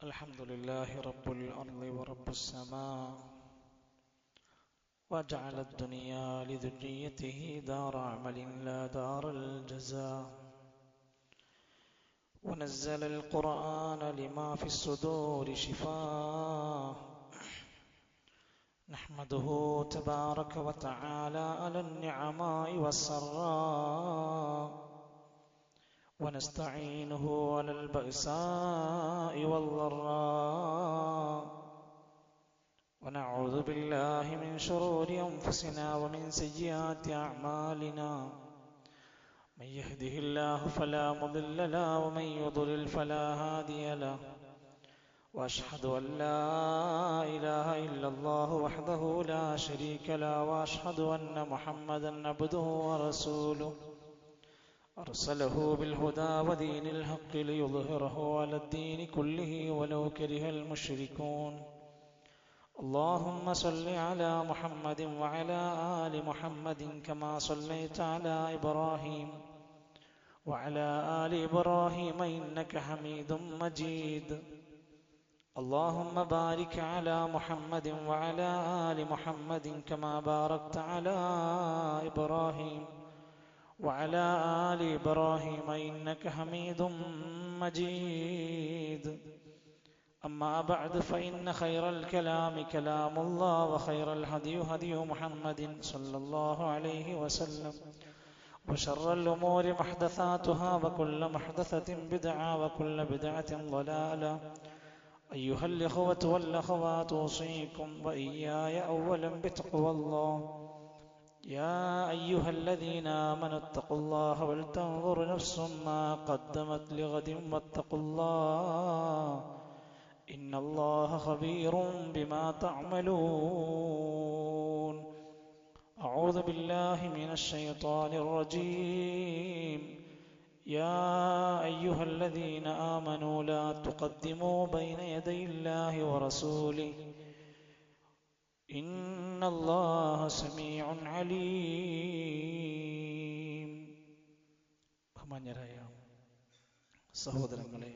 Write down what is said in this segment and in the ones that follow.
الحمد لله رب الأرض ورب السماء وجعل الدنيا لذريته دار عمل لا دار الجزاء ونزل القرآن لما في الصدور شفاء نحمده تبارك وتعالى على النعماء والسراء ونستعينه على البأساء والضراء ونعوذ بالله من شرور أنفسنا ومن سيئات أعمالنا من يهده الله فلا مضل له ومن يضلل فلا هادي له وأشهد أن لا إله إلا الله وحده لا شريك له وأشهد أن محمدا عبده ورسوله أرسله بالهدى ودين الحق ليظهره على الدين كله ولو كره المشركون اللهم صل على محمد وعلى آل محمد كما صليت على إبراهيم وعلى آل إبراهيم إنك حميد مجيد اللهم بارك على محمد وعلى آل محمد كما باركت على إبراهيم وعلى آل إبراهيم إنك حميد مجيد أما بعد فإن خير الكلام كلام الله وخير الهدي هدي محمد صلى الله عليه وسلم وشر الأمور محدثاتها وكل محدثة بدعة وكل بدعة ضلالة أيها الإخوة والأخوات أوصيكم وإياي أولا بتقوى الله يا أيها الذين آمنوا اتقوا الله ولتنظر نفس ما قدمت لغد واتقوا الله إن الله خبير بما تعملون أعوذ بالله من الشيطان الرجيم يا أيها الذين آمنوا لا تقدموا بين يدي الله ورسوله إن الله سميع عليم. ബഹുമാന്യരായ സഹോദരങ്ങളെ,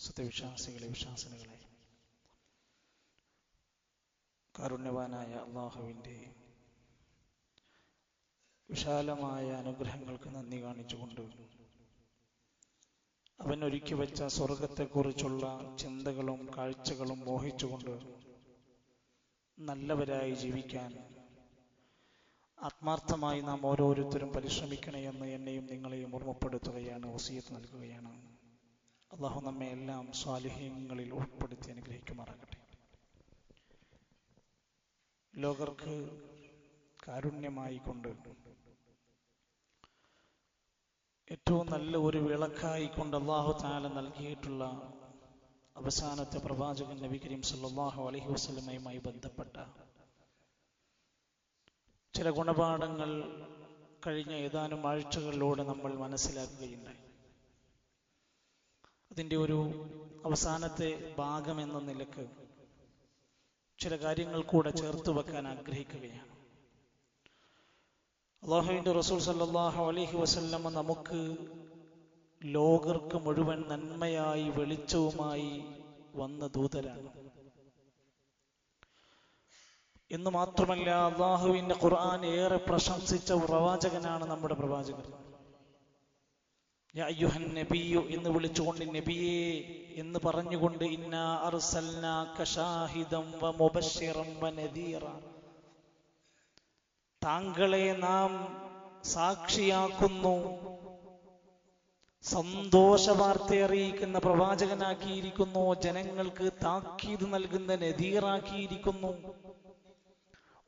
സത്യവിശ്വാസികളെ, വിശ്വാസിനികളെ, കാരുണ്യവാനായ അല്ലാഹുവിൻ്റെ വിശാലമായ അനുഗ്രഹങ്ങൾക്ക് നന്ദി കാണിച്ചുകൊണ്ട് അവൻ ഒരുക്കി വെച്ച സ്വർഗത്തെക്കുറിച്ചുള്ള ചിന്തകളും കാഴ്ചകളും മോഹിച്ചുകൊണ്ട് നല്ലവരായി ജീവിക്കാൻ ആത്മാർത്ഥമായി നാം ഓരോരുത്തരും പരിശ്രമിക്കണേ എന്ന് എന്നെയും നിങ്ങളെയും ഓർമ്മപ്പെടുത്തുകയാണ്, വസിയത്ത് നൽകുകയാണ്. അല്ലാഹു നമ്മെ എല്ലാം സ്വാലിഹീങ്ങളിൽ ഉൾപ്പെടുത്തി അനുഗ്രഹിക്കുമാറാകട്ടെ. ലോകർക്ക് കാരുണ്യമായി കൊണ്ട് ഏറ്റവും നല്ല ഒരു വിളക്കായി കൊണ്ട് അല്ലാഹു തആല നൽകിയിട്ടുള്ള അവസാനത്തെ പ്രവാചകൻ നബി കരീം സല്ലല്ലാഹു അലൈഹി വസല്ലമയുമായി ബന്ധപ്പെട്ട ചില ഗുണപാഠങ്ങൾ കഴിഞ്ഞ ഏതാനും ആഴ്ചകളിലൂടെ നമ്മൾ മനസ്സിലാക്കുകയുണ്ടായി. അതിൻ്റെ ഒരു അവസാനത്തെ ഭാഗം എന്ന നിലക്ക് ചില കാര്യങ്ങൾ കൂടെ ചേർത്ത് വെക്കാൻ ആഗ്രഹിക്കുകയാണ്. അല്ലാഹുവിൻ്റെ റസൂൽ സല്ലല്ലാഹു അലൈഹി വസല്ലമ നമുക്ക് ലോകർക്ക് മുഴുവൻ നന്മയായി വെളിച്ചവുമായി വന്ന ദൂതരാണ് എന്ന് മാത്രമല്ല, അല്ലാഹുവിന്റെ ഖുർആൻ ഏറെ പ്രശംസിച്ച പ്രവാചകനാണ് നമ്മുടെ പ്രവാചകൻ. യാ അയ്യുഹൻ നബിയ്യു എന്ന് വിളിച്ചുകൊണ്ട് നബിയേ എന്ന് പറഞ്ഞുകൊണ്ട് ഇന്നാ അർസൽനാക ഷാഹിദൻ വ മുബശ്ശിറൻ വ നദീറ, താങ്കളെ നാം സാക്ഷിയാക്കുന്നു, സന്തോഷ വാർത്ത അറിയിക്കുന്ന പ്രവാചകനാക്കിയിരിക്കുന്നു, ജനങ്ങൾക്ക് താക്കീത് നൽകുന്ന നദീറാക്കിയിരിക്കുന്നു.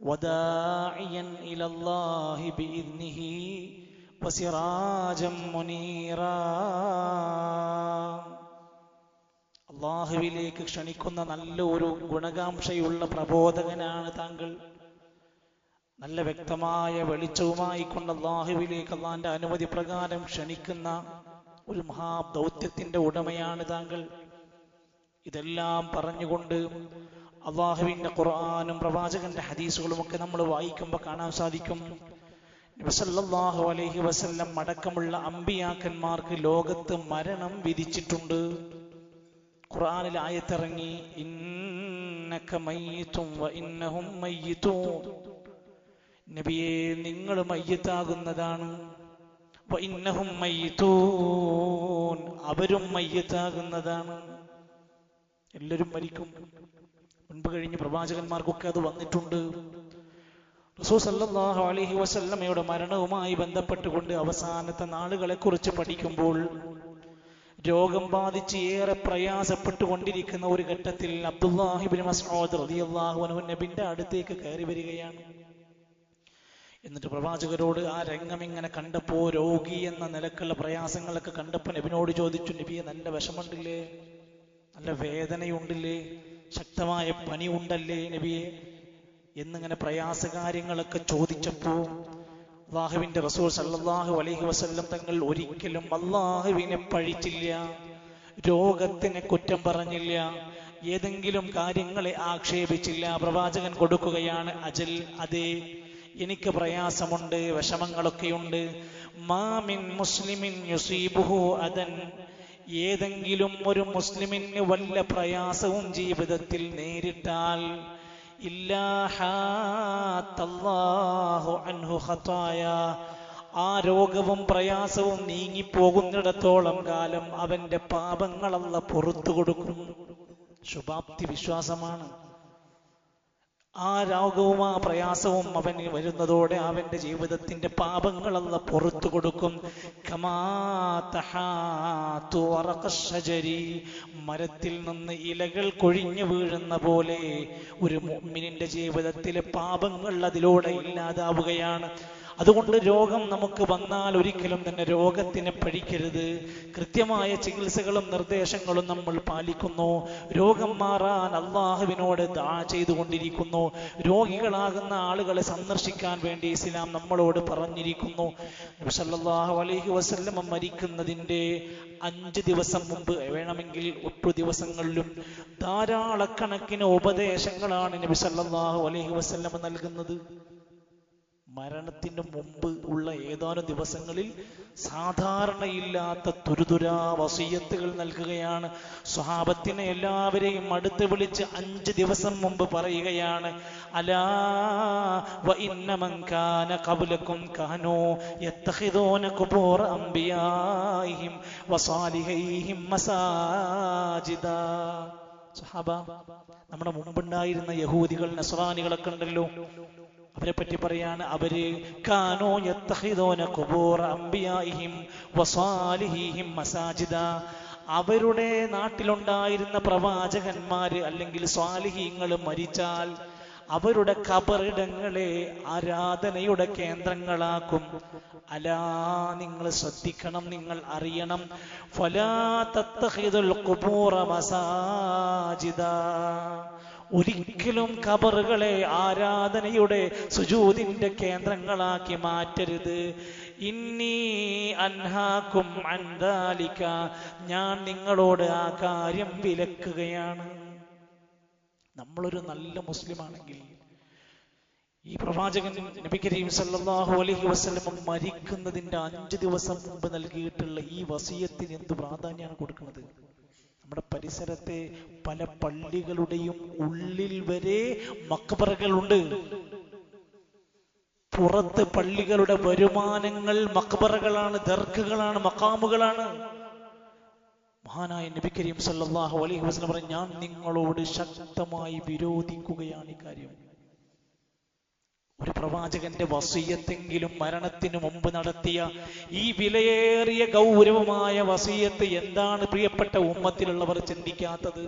വദാഇയൻ ഇലല്ലാഹി ബിഇദ്നിഹി വസിറാജൻ മുനീറാ, അല്ലാഹുവിലേക്ക് ക്ഷണിക്കുന്ന നല്ല ഒരു ഗുണകാംക്ഷയുള്ള പ്രബോധകനാണ് താങ്കൾ. നല്ല വ്യക്തമായ വെളിച്ചവുമായി കൊണ്ട് അല്ലാഹുവിലേക്ക് അല്ലാഹുവിന്റെ അനുമതി പ്രകാരം ക്ഷണിക്കുന്ന ഒരു മഹാദൗത്യത്തിന്റെ ഉടമയാണ് താങ്കൾ. ഇതെല്ലാം പറഞ്ഞുകൊണ്ട് അല്ലാഹുവിന്റെ ഖുർആനും പ്രവാചകന്റെ ഹദീസുകളും ഒക്കെ നമ്മൾ വായിക്കുമ്പോൾ കാണാൻ സാധിക്കും, നബി സല്ലല്ലാഹു അലൈഹി വസല്ലം അടക്കമുള്ള അമ്പിയാക്കന്മാർക്ക് ലോകത്ത് മരണം വിധിച്ചിട്ടുണ്ട്. ഖുർആനിൽ ആയത്തിറങ്ങി, ഇന്നക മയ്യിതും വ ഇന്നഹും മയ്യിതൂൻ. നബിയെ, നിങ്ങൾ മയ്യിത്താകുന്നതാണ്. വ ഇന്നഹും മയ്യിതൂൻ, അവരും മയ്യിത്താകുന്നതാണ്. എല്ലാവരും മരിക്കും. മുൻപ് കഴിഞ്ഞ പ്രവാചകന്മാർക്കൊക്കെ അത് വന്നിട്ടുണ്ട്. റസൂൽ സല്ലല്ലാഹു അലൈഹി വസല്ലമയുടെ മരണവുമായി ബന്ധപ്പെട്ടുകൊണ്ട് അവസാനത്തെ നാളുകളെ കുറിച്ച് പഠിക്കുമ്പോൾ രോഗം ബാധിച്ച് ഏറെ പ്രയാസപ്പെട്ടുകൊണ്ടിരിക്കുന്ന ഒരു ഘട്ടത്തിൽ അബ്ദുല്ലാഹി ഇബ്നു മസ്ഊദ് റളിയല്ലാഹു അൻഹു നബിന്റെ അടുത്തേക്ക് കയറി വരികയാണ്. എന്നിട്ട് പ്രവാചകരോട് ആ രംഗം ഇങ്ങനെ കണ്ടപ്പോ, രോഗി എന്ന നിലക്കുള്ള പ്രയാസങ്ങളൊക്കെ കണ്ടപ്പോ നബിനോട് ചോദിച്ചു, നബിയെ, നല്ല വിഷമമുണ്ടില്ലേ, നല്ല വേദനയുണ്ടില്ലേ, ശക്തമായ പനി ഉണ്ടല്ലേ നബിയെ എന്നിങ്ങനെ പ്രയാസകാര്യങ്ങളൊക്കെ ചോദിച്ചപ്പോ അല്ലാഹുവിന്റെ റസൂൽ സല്ലല്ലാഹു അലൈഹി വസല്ലം തങ്ങൾ ഒരിക്കലും അല്ലാഹുവിനെ പഴിച്ചില്ല, രോഗത്തിനെ കുറ്റം പറഞ്ഞില്ല, ഏതെങ്കിലും കാര്യങ്ങളെ ആക്ഷേപിച്ചില്ല. പ്രവാചകൻ കൊടുക്കുകയാണ്, അജൽ, അതെ, എനിക്ക് പ്രയാസമുണ്ട്, വിഷമങ്ങളൊക്കെയുണ്ട്. മാമിൻ മുസ്ലിമിൻ യുസീബുഹു അദൻ, ഏതെങ്കിലും ഒരു മുസ്ലിമിന് വല്ല പ്രയാസവും ജീവിതത്തിൽ നേരിട്ടാൽ ഇല്ലാ ഹാത്തല്ലാഹു അൻഹു ഖതായ, ആ രോഗവും പ്രയാസവും നീങ്ങിപ്പോകുന്നിടത്തോളം കാലം അവന്റെ പാപങ്ങൾ അല്ലാഹു പുറത്തു കൊടുക്കും. ശുഭാപ്തി വിശ്വാസമാണ്. ആ രോഗവും ആ പ്രയാസവും അവന് വരുന്നതോടെ അവന്റെ ജീവിതത്തിന്റെ പാപങ്ങൾ അല്ലാഹു പുറത്തു കൊടുക്കും. കമാ തഹാതു വറഖശ്ശജരി, മരത്തിൽ നിന്ന് ഇലകൾ കൊഴിഞ്ഞു വീഴുന്ന പോലെ ഒരു മുഅ്മിനിന്റെ ജീവിതത്തിലെ പാപങ്ങൾ അതിലൂടെ ഇല്ലാതാവുകയാണ്. അതുകൊണ്ട് രോഗം നമുക്ക് വന്നാൽ ഒരിക്കലും തന്നെ രോഗത്തിനെ പഴിക്കരുത്. കൃത്യമായ ചികിത്സകളും നിർദ്ദേശങ്ങളും നമ്മൾ പാലിക്കുന്നു. രോഗം മാറാൻ അല്ലാഹുവിനോട് ദുആ ചെയ്തുകൊണ്ടിരിക്കുന്നു. രോഗികളാകുന്ന ആളുകളെ സന്ദർശിക്കാൻ വേണ്ടി ഇസ്ലാം നമ്മളോട് പറഞ്ഞിരിക്കുന്നു. നബി സല്ലല്ലാഹു അലൈഹി വസല്ലം മരിക്കുന്നതിന്റെ 5 ദിവസം മുമ്പ്, വേണമെങ്കിൽ 8 ദിവസങ്ങളിലും ധാരാളക്കണക്കിന് ഉപദേശങ്ങളാണ് നബി സല്ലല്ലാഹു അലൈഹി വസല്ലം നൽകുന്നത്. മരണത്തിന് മുമ്പ് ഉള്ള ഏതാനും ദിവസങ്ങളിൽ സാധാരണയില്ലാത്ത തുരുതുരാ വസിയത്തുകൾ നൽകുകയാണ്. സ്വഹാബത്തിനെ എല്ലാവരെയും അടുത്ത് വിളിച്ച് 5 ദിവസം മുമ്പ് പറയുകയാണ്, അലാ വ ഇന്ന മൻ കാന ഖബ്ലകും കാനൂ യത്തഖിദൂന ഖുബൂറ അംബിയാഇഹിം വസാലിഹൈഹിം മസാജിദ. സ്വഹാബ, നമ്മുടെ മുമ്പുണ്ടായിരുന്ന യഹൂദികൾ, നസ്രാനികളൊക്കെ ഉണ്ടല്ലോ, അവരെ പറ്റി പറയാണ്, അവര് കാനോ യത്തഖിദൂന ഖുബൂറ അംബിയാഇഹിം വസാലിഹിഹിം മസാജിദ, അവരുടെ നാട്ടിലുണ്ടായിരുന്ന പ്രവാചകന്മാര് അല്ലെങ്കിൽ സ്വാലിഹീങ്ങൾ മരിച്ചാൽ അവരുടെ ഖബറിടങ്ങളെ ആരാധനയുടെ കേന്ദ്രങ്ങളാക്കും. അലാ, നിങ്ങൾ ശ്രദ്ധിക്കണം, നിങ്ങൾ അറിയണം, ഫലാ തത്തഖിദുൽ ഖുബൂറ മസാജിദ, ഒരിക്കലും ഖബറുകളെ ആരാധനയുടെ സുജൂദിന്റെ കേന്ദ്രങ്ങളാക്കി മാറ്റരുത്. ഇന്നി അൻഹാക്കും അൻ ദാലിക, ഞാൻ നിങ്ങളോട് ആ കാര്യം വിലക്കുകയാണ്. നമ്മളൊരു നല്ല മുസ്ലിമാണെങ്കിൽ ഈ പ്രവാചകൻ നബി കരീം സല്ലല്ലാഹു അലൈഹി വസല്ലം മരിക്കുന്നതിന്റെ 5 ദിവസം മുമ്പ് നൽകിയിട്ടുള്ള ഈ വസിയത്തിന് എന്ത് പ്രാധാന്യമാണ് കൊടുക്കുന്നത്? നമ്മുടെ പരിസരത്തെ പല പള്ളികളുടെയും ഉള്ളിൽ വരെ മക്ബറകളുണ്ട്. പുറത്ത് പള്ളികളുടെ വരുമാനങ്ങൾ മക്ബറകളാണ്, ദർഗകളാണ്, മഖാമുകളാണ്. മഹാനായ നബി കരീം സല്ലല്ലാഹു അലൈഹി വസല്ലം പറഞ്ഞു, ഞാൻ നിങ്ങളോട് ശക്തമായി വിരോധിക്കുകയാണ് ഈ കാര്യം. ഒരു പ്രവാചകന്റെ വസിയത്തെങ്കിലും മരണത്തിന് മുമ്പ് നടത്തിയ ഈ വിലയേറിയ ഗൗരവമായ വസിയത്ത് എന്താണ് പ്രിയപ്പെട്ട ഉമ്മത്തിലുള്ളവർ ചിന്തിക്കാത്തത്?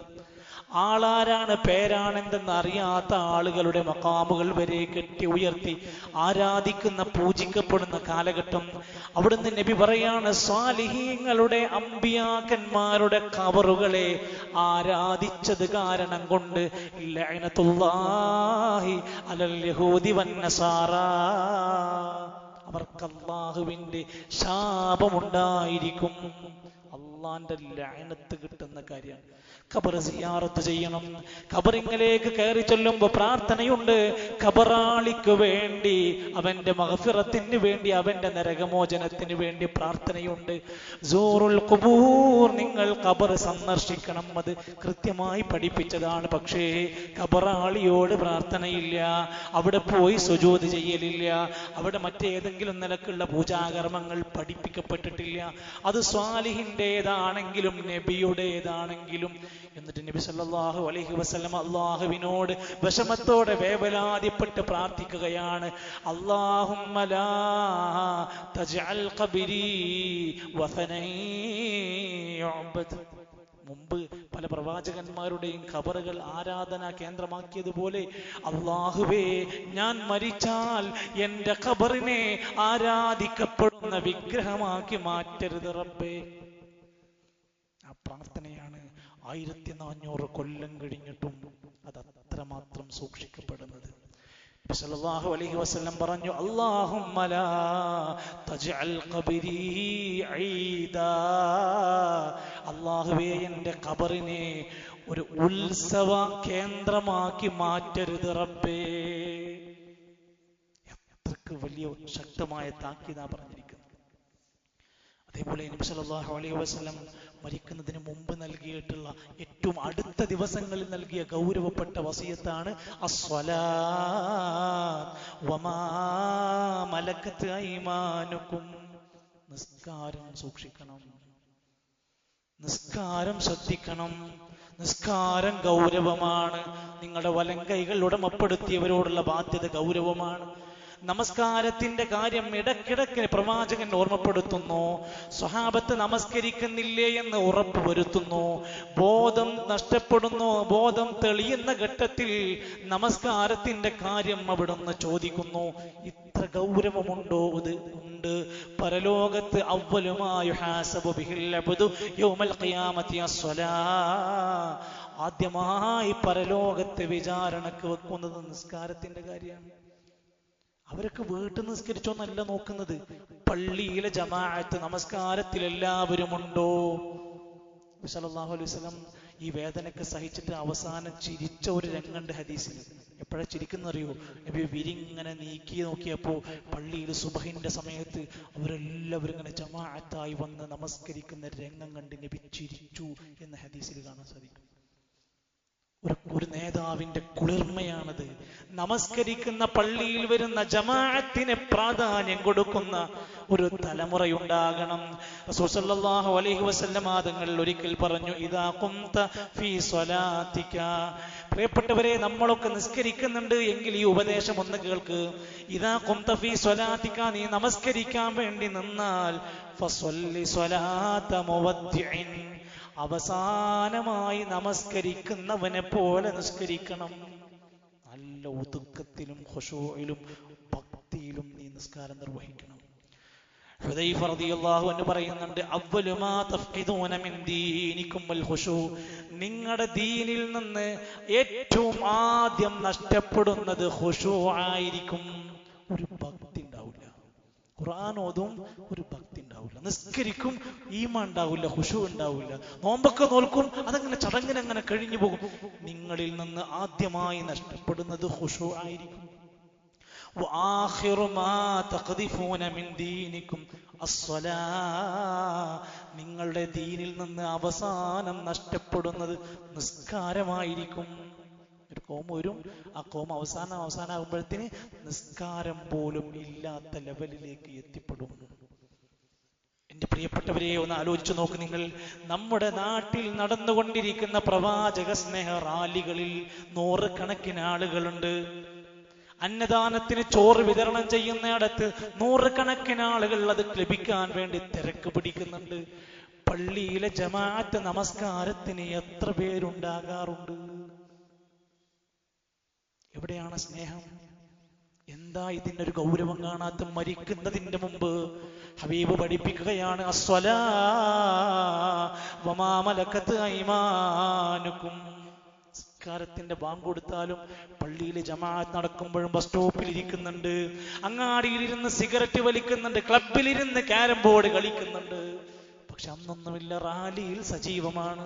ആളാരാണ്, പേരാണെന്തെന്ന് അറിയാത്ത ആളുകളുടെ മഖാമുകൾ വരെ കെട്ടി ഉയർത്തി ആരാധിക്കുന്ന, പൂജിക്കപ്പെടുന്ന കാലഘട്ടം. അവിടുന്ന് നബി പറയാണ്, സ്വാലിഹീങ്ങളുടെ, അമ്പിയാക്കന്മാരുടെ ഖബറുകളെ ആരാധിച്ചത് കാരണം കൊണ്ട് ലഅനത്തുല്ലാഹി അലൽ യഹൂദി വന്നസാറ, അവർക്ക് അല്ലാഹുവിന്റെ ശാപമുണ്ടായിരിക്കും. അള്ളാന്റെ ലഅനത്ത് കിട്ടുന്ന കാര്യമാണ്. ഖബർ സിയാറത്ത് ചെയ്യണം. ഖബറിലേക്ക് കയറി ചെല്ലുമ്പോൾ പ്രാർത്ഥനയുണ്ട്. ഖബറാളിക്ക് വേണ്ടി, അവന്റെ മഗ്ഫിറത്തിന് വേണ്ടി, അവന്റെ നരകമോചനത്തിന് വേണ്ടി പ്രാർത്ഥനയുണ്ട്. സൂറുൽ ഖുബൂർ, നിങ്ങൾ ഖബർ സന്ദർശിക്കണം. അത് കൃത്യമായി പഠിപ്പിച്ചതാണ്. പക്ഷേ ഖബറാളിയോട് പ്രാർത്ഥനയില്ല, അവിടെ പോയി സുജൂദ് ചെയ്യലില്ല, അവിടെ മറ്റേതെങ്കിലും നിലക്കുള്ള പൂജാകർമ്മങ്ങൾ പഠിപ്പിക്കപ്പെട്ടിട്ടില്ല. അത് സ്വാലിഹിൻ്റെതാണെങ്കിലും നബിയുടേതാണെങ്കിലും. എന്നിട്ട് നബി സല്ലല്ലാഹു അലൈഹി വസല്ലം അല്ലാഹുവിനോട് വിഷമത്തോടെ വേവലാതിപ്പെട്ട് പ്രാർത്ഥിക്കുകയാണ്. അല്ലാഹുമ്മ ലാ തജ്അൽ ഖബ്രി വസനൻ യുഅബദ്. മുമ്പ് പല പ്രവാചകന്മാരുടെയും ഖബറുകൾ ആരാധനാ കേന്ദ്രമാക്കിയതുപോലെ അല്ലാഹുവേ, ഞാൻ മരിച്ചാൽ എന്റെ ഖബറിനെ ആരാധിക്കപ്പെടുന്ന വിഗ്രഹമാക്കി മാറ്റരുത് റബ്ബേ. ആ പ്രാർത്ഥനയാണ് 1400 കൊല്ലം കഴിഞ്ഞിട്ടും അത് അത്രമാത്രം സൂക്ഷിക്കപ്പെടുന്നത്. സല്ലല്ലാഹു അലൈഹി വസല്ലം പറഞ്ഞു, അല്ലാഹുമ്മ ലാ തജ്അൽ ഖബ്രി ഈദാ. അല്ലാഹുവേ, എൻ്റെ ഖബറിനെ ഒരു ഉത്സവ കേന്ദ്രമാക്കി മാറ്റരുത് റബ്ബേ. എത്രക്ക് വലിയ ശക്തമായ താക്കീതാ പറഞ്ഞിരിക്കുന്നത്. അതേപോലെ നബി സല്ലല്ലാഹു അലൈഹി വസല്ലം മരിക്കുന്നതിന് മുമ്പ് നൽകിയിട്ടുള്ള ഏറ്റവും അടുത്ത ദിവസങ്ങളിൽ നൽകിയ ഗൗരവപ്പെട്ട വസിയത്താണ് അസ്സലാത്ത് വമാ മലക്കത്ത് ഐമാനുക്കും. നിസ്കാരം സൂക്ഷിക്കണം, നിസ്കാരം ശ്രദ്ധിക്കണം. നിസ്കാരം ഗൗരവമാണ്. നിങ്ങളുടെ വലങ്കൈകൾ ഉടമപ്പെടുത്തിയവരോടുള്ള ബാധ്യത ഗൗരവമാണ്. നമസ്കാരത്തിന്റെ കാര്യം ഇടക്കിടക്ക് പ്രവാചകൻ ഓർമ്മപ്പെടുത്തുന്നു. സ്വഹാബത്ത് നമസ്കരിക്കുന്നില്ലേ എന്ന് ഉറപ്പ് വരുത്തുന്നു. ബോധം നഷ്ടപ്പെടുന്നു. ബോധം തെളിയുന്ന ഘട്ടത്തിൽ നമസ്കാരത്തിന്റെ കാര്യം അവിടുന്ന് ചോദിക്കുന്നു. ഇത്ര ഗൗരവമുണ്ടോ? ഇത് ഉണ്ട്. പരലോകത്ത് അവ്വലുമായി യുഹാസബു ബിഹിൽ അബ്ദു യൗമൽ ഖിയാമത്തി അസ്സലാ. ആദ്യമായി പരലോകത്തെ വിചാരണക്ക് വെക്കുന്നത് നിസ്കാരത്തിന്റെ കാര്യമാണ്. അവരൊക്കെ വീട്ടിൽ നിസ്കരിച്ചോന്നല്ല നോക്കുന്നത്, പള്ളിയിലെ ജമാഅത്ത് നമസ്കാരത്തിൽ എല്ലാവരും ഉണ്ടോ? സല്ലല്ലാഹു അലൈഹി വസല്ലം ഈ വേദനയൊക്കെ സഹിച്ചിട്ട് അവസാനം ചിരിച്ച ഒരു രംഗണ്ട് ഹദീസിൽ. എപ്പോഴാ ചിരിക്കുന്നറിയോ? നബി വിരിങ്ങനെ നീക്കി നോക്കിയപ്പോ പള്ളിയിൽ സുബഹിന്റെ സമയത്ത് അവരെല്ലാവരും ഇങ്ങനെ ജമാഅത്തായി വന്ന് നമസ്കരിക്കുന്ന രംഗം കണ്ട് നബി ചിരിച്ചു എന്ന് ഹദീസിൽ കാണാൻ സാധിക്കും. ഒരു നേതാവിന്റെ കുളിർമയാണത്. നമസ്കരിക്കുന്ന പള്ളിയിൽ വരുന്ന ജമാഅത്തിന് പ്രാധാന്യം കൊടുക്കുന്ന ഒരു തലമുറയുണ്ടാകണം. റസൂൽ സല്ലല്ലാഹു അലൈഹി വസല്ലം തങ്ങൾ ഒരിക്കൽ പറഞ്ഞു, ഇദാ ഖുംത ഫീ സ്വലാത്തിക. പ്രിയപ്പെട്ടവരെ, നമ്മളൊക്കെ നിസ്കരിക്കുന്നുണ്ട് എങ്കിൽ ഈ ഉപദേശം ഒന്ന് കേൾക്ക്. ഇദാ ഖുംത ഫീ സ്വലാത്തിക, നീ നമസ്കരിക്കാൻ വേണ്ടി നിന്നാൽ ഫസ്വല്ലി സ്വലാത മുവദ്ദിഇൻ, അവസാനമായി നമസ്കരിക്കുന്നവനെ പോലെ നിസ്കരിക്കണം. നല്ല ഒതുക്കത്തിലും ഖുശൂഇലും ഭക്തിയിലും നീ നിസ്കാരം നിർവഹിക്കണം. ഹുദൈഫ റളിയല്ലാഹു അൻഹു പറയുന്നുണ്ട്, അവ്വലു മാ തഫ്ഖിദൂന മിൻ ദീനികും വൽ ഖുശൂ. നിങ്ങളുടെ ദീനിൽ നിന്ന് ഏറ്റവും ആദ്യം നഷ്ടപ്പെടുന്നത് ഖുശൂ ആയിരിക്കും. ഒരു ഭക്തി ഉണ്ടാവില്ല. ഖുർആൻ ഓതും, ഒരു ഭക്തി ഉണ്ടാവില്ല. നിസ്കരിക്കും, ഈമാൻ ഉണ്ടാവില്ല, ഖുശൂ ഉണ്ടാവില്ല. നോമ്പൊക്കെ നോൽക്കും, അതങ്ങനെ ചടങ്ങിനങ്ങനെ കഴിഞ്ഞു പോകും. നിങ്ങളിൽ നിന്ന് ആദ്യമായി നഷ്ടപ്പെടുന്നത് ഖുശൂ ആയിരിക്കും. വആഖിറു മാ തഖദിഫൂന മിൻ ദീനികും അസ്സലാ. നിങ്ങളുടെ ദീനിൽ നിന്ന് അവസാനം നഷ്ടപ്പെടുന്നത് നിസ്കാരമായിരിക്കും. ഒരു കോം വരും, ആ കോം അവസാനമാകുമ്പോഴത്തേന് നിസ്കാരം പോലും ഇല്ലാത്ത ലെവലിലേക്ക് എത്തിപ്പെടും. എന്റെ പ്രിയപ്പെട്ടവരെ, ഒന്ന് ആലോചിച്ചു നോക്ക് നിങ്ങൾ. നമ്മുടെ നാട്ടിൽ നടന്നുകൊണ്ടിരിക്കുന്ന പ്രവാചക സ്നേഹ റാലികളിൽ 100 കണക്കിന് ആളുകളുണ്ട്. അന്നദാനത്തിന് ചോറ് വിതരണം ചെയ്യുന്നിടത്ത് 100 കണക്കിന് ആളുകൾ അത് ലഭിക്കാൻ വേണ്ടി തിരക്ക് പിടിക്കുന്നുണ്ട്. പള്ളിയിലെ ജമാഅത്ത് നമസ്കാരത്തിന് എത്ര പേരുണ്ടാകാറുണ്ട്? എവിടെയാണ് സ്നേഹം? എന്താ ഇതിന്റെ ഒരു ഗൗരവം കാണാത്ത? മരിക്കുന്നതിന്റെ മുമ്പ് ഹബീബ് പഠിപ്പിക്കുകയാണ്, അസ്വലാ വമാ മലക്കത്ത് ഐമാനുക്കും. നിസ്കാരത്തിന്റെ ബാങ്ക് കൊടുത്താലും പള്ളിയിൽ ജമാഅത്ത് നടക്കുമ്പോഴും ബസ് സ്റ്റോപ്പിൽ ഇരിക്കുന്നുണ്ട്, അങ്ങാടിയിലിരുന്ന് സിഗരറ്റ് വലിക്കുന്നുണ്ട്, ക്ലബിലിരുന്ന് ക്യാരം ബോർഡ് കളിക്കുന്നുണ്ട്. പക്ഷെ അന്നൊന്നുമില്ല, റാലിയിൽ സജീവമാണ്.